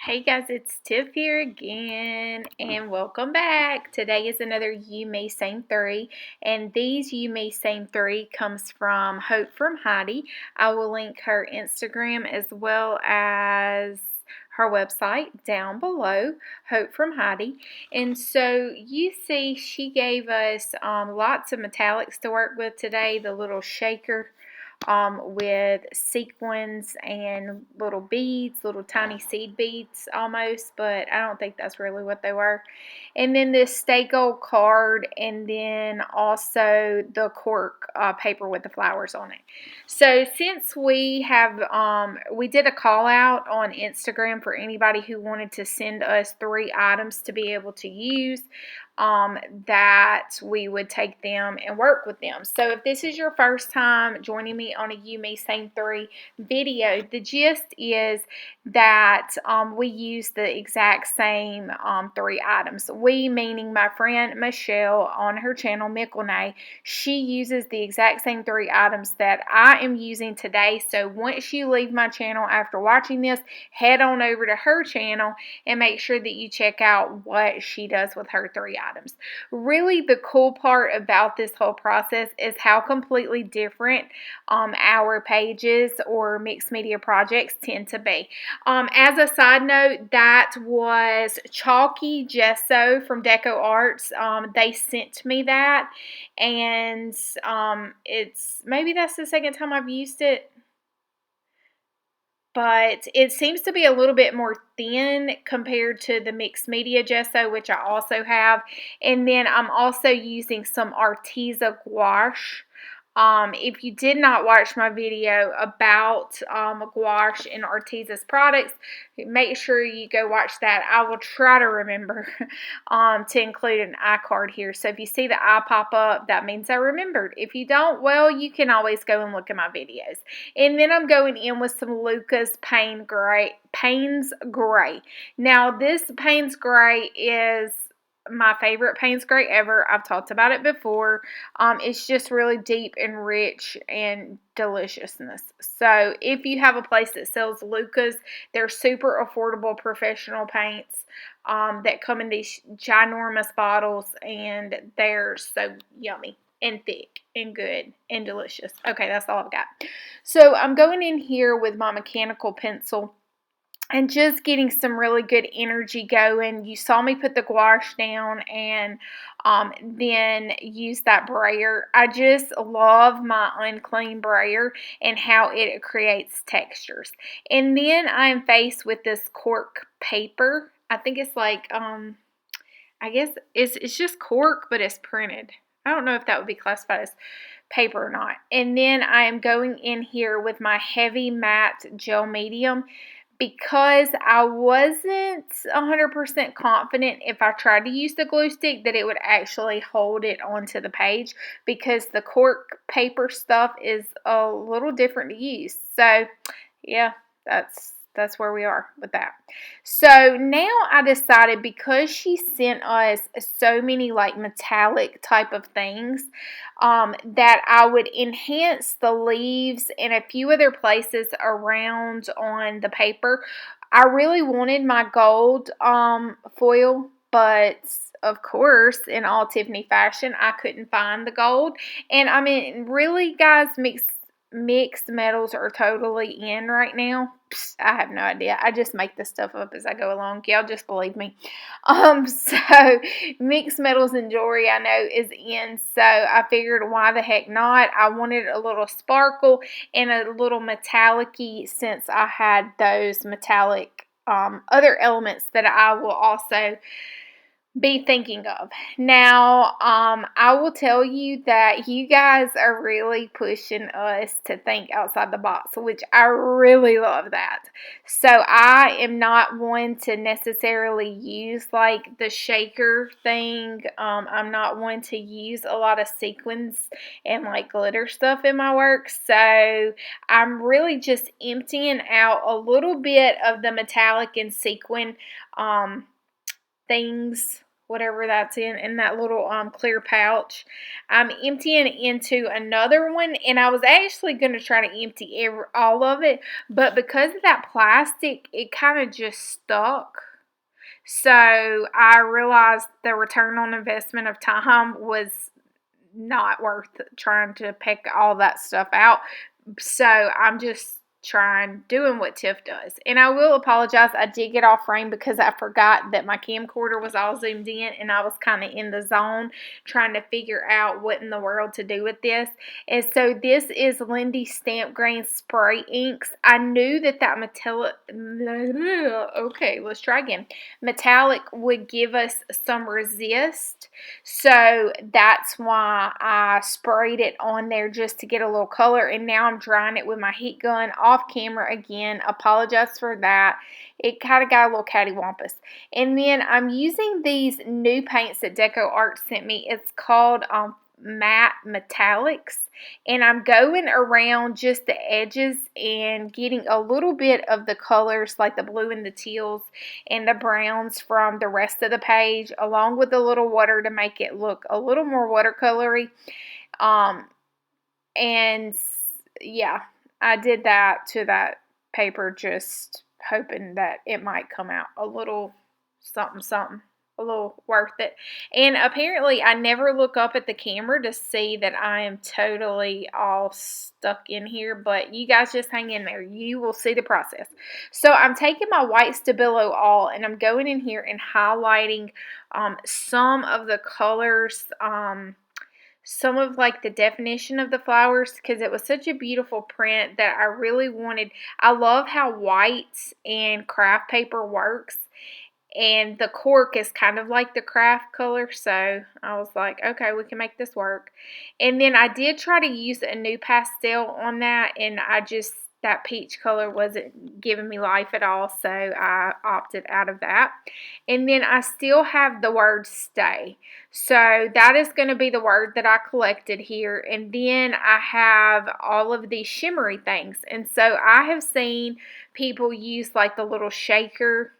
Hey guys, it's Tiff here again, and welcome back. Today is another You May Same 3, and these You May Same 3 comes from Hope from Heidi. I will link her Instagram as well as her website down below, Hope from Heidi. And so you see she gave us lots of metallics to work with today, the little shaker with sequins and little beads, little tiny seed beads almost, but I don't think that's really what they were. And then this stay gold card, and then also the cork paper with the flowers on it. So since we have, we did a call out on Instagram for anybody who wanted to send us 3 items to be able to use, that we would take them and work with them. So if this is your first time joining me on a You Me Same 3 video, the gist is that we use the exact same 3 items. We, meaning my friend Michelle on her channel, Mickelnay, she uses the exact same 3 items that I am using today. So once you leave my channel after watching this, head on over to her channel and make sure that you check out what she does with her 3 items. Really, the cool part about this whole process is how completely different our pages or mixed media projects tend to be. As a side note, that was Chalky Gesso from Deco Arts. They sent me that, and maybe that's the second time I've used it, but it seems to be a little bit more thin compared to the mixed media gesso, which I also have. And then I'm also using some Arteza gouache. If you did not watch my video about gouache and Arteza's products, make sure you go watch that. I will try to remember to include an iCard here. So if you see the eye pop up, that means I remembered. If you don't, well, you can always go and look at my videos. And then I'm going in with some Luca's Payne's Gray. Now, this Payne's Gray is my favorite Payne's Gray ever. I've talked about it before. It's just really deep and rich and deliciousness. So if you have a place that sells Luca's, they're super affordable professional paints that come in these ginormous bottles, and they're so yummy and thick and good and delicious. Okay, that's all I've got. So I'm going in here with my mechanical pencil and just getting some really good energy going. You saw me put the gouache down and then use that brayer. I just love my unclean brayer and how it creates textures. And then I'm faced with this cork paper. I think it's like, I guess it's just cork, but it's printed. I don't know if that would be classified as paper or not. And then I am going in here with my heavy matte gel medium, because I wasn't 100% confident if I tried to use the glue stick that it would actually hold it onto the page, because the cork paper stuff is a little different to use. So yeah, that's where we are with that. So now I decided, because she sent us so many like metallic type of things, that I would enhance the leaves and a few other places around on the paper. I really wanted my gold foil, but of course, in all Tiffany fashion, I couldn't find the gold. And I mean, really, guys, mixed metals are totally in right now. I have no idea. I just make this stuff up as I go along. Y'all just believe me. So mixed metals and jewelry, I know, is in. So I figured, why the heck not? I wanted a little sparkle and a little metallic-y, since I had those metallic other elements that I will also be thinking of. Now, I will tell you that you guys are really pushing us to think outside the box, which I really love that. So I am not one to necessarily use like the shaker thing. I'm not one to use a lot of sequins and like glitter stuff in my work. So I'm really just emptying out a little bit of the metallic and sequin things whatever that's in that little clear pouch. I'm emptying into another one, and I was actually going to try to empty all of it, but because of that plastic, it kind of just stuck. So I realized the return on investment of time was not worth trying to pick all that stuff out. So I'm just doing what Tiff does. And I will apologize, I did get off frame because I forgot that my camcorder was all zoomed in and I was kind of in the zone trying to figure out what in the world to do with this. And so this is Lindy Stamp Grain Spray Inks. I knew that metallic, okay, let's try again. Metallic would give us some resist. So that's why I sprayed it on there just to get a little color. And now I'm drying it with my heat gun off camera again. Apologize for that. It kind of got a little cattywampus. And then I'm using these new paints that Deco Art sent me. It's called Matte Metallics. And I'm going around just the edges and getting a little bit of the colors like the blue and the teals and the browns from the rest of the page, along with a little water to make it look a little more watercolory. And yeah, I did that to that paper just hoping that it might come out a little something, a little worth it. And apparently I never look up at the camera to see that I am totally all stuck in here, but you guys just hang in there. You will see the process. So I'm taking my white Stabilo All and I'm going in here and highlighting some of the colors, some of like the definition of the flowers, because it was such a beautiful print that I really wanted. I love how white and craft paper works, and the cork is kind of like the craft color, so I was like, okay, we can make this work. And then I did try to use a new pastel on that, and that peach color wasn't giving me life at all, so I opted out of that. And then I still have the word stay. So that is going to be the word that I collected here. And then I have all of these shimmery things. And so I have seen people use like the little shaker,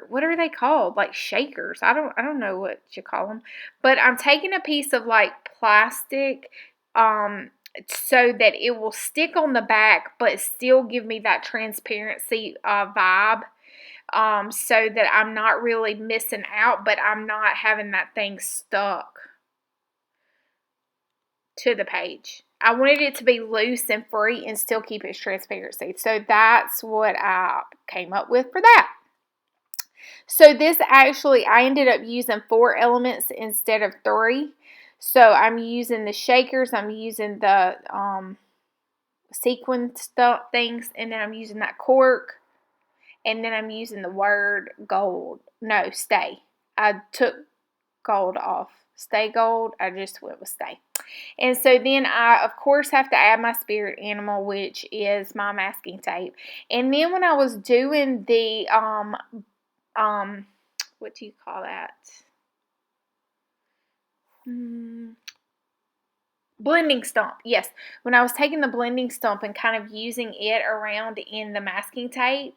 what are they called? Like shakers. I don't know what you call them. But I'm taking a piece of like plastic, so that it will stick on the back but still give me that transparency vibe, so that I'm not really missing out, but I'm not having that thing stuck to the page. I wanted it to be loose and free and still keep its transparency. So that's what I came up with for that. So this actually, I ended up using 4 elements instead of 3. So I'm using the shakers, I'm using the sequin stuff things, and then I'm using that cork, and then I'm using the word gold. No, stay. I took gold off. Stay gold. I just went with stay. And so then I, of course, have to add my spirit animal, which is my masking tape. And then when I was doing the, what do you call that? Blending stump. Yes. When I was taking the blending stump and kind of using it around in the masking tape,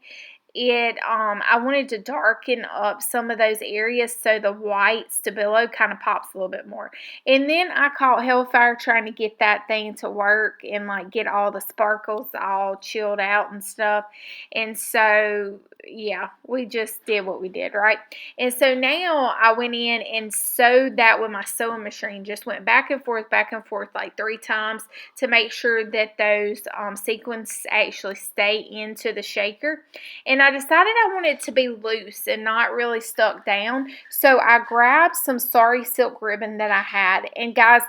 I wanted to darken up some of those areas so the white Stabilo kind of pops a little bit more. And then I caught hellfire trying to get that thing to work and like get all the sparkles all chilled out and stuff. And so yeah, we just did what we did, right? And so now I went in and sewed that with my sewing machine. Just went back and forth like 3 times to make sure that those sequins actually stay into the shaker. And I decided I wanted it to be loose and not really stuck down. So I grabbed some sari silk ribbon that I had. And guys,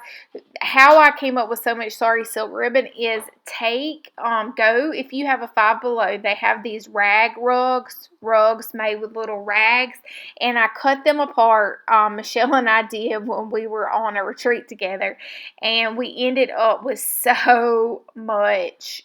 how I came up with so much sari silk ribbon is if you have a Five Below, they have these rag rugs made with little rags, and I cut them apart. Michelle and I did when we were on a retreat together, and we ended up with so much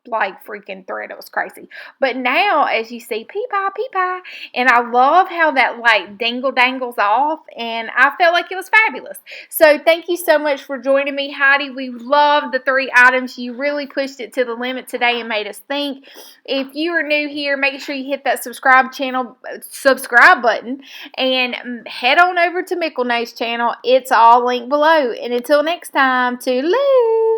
like freaking thread. It was crazy. But now, as you see, pee pie, and I love how that like dangles off, and I felt like it was fabulous. So thank you so much for joining me, Heidi. We love the 3 items. You really pushed it to the limit today and made us think. If you are new here, make sure you hit that subscribe button, and head on over to Mickle Nose channel. It's all linked below. And until next time, toodaloo.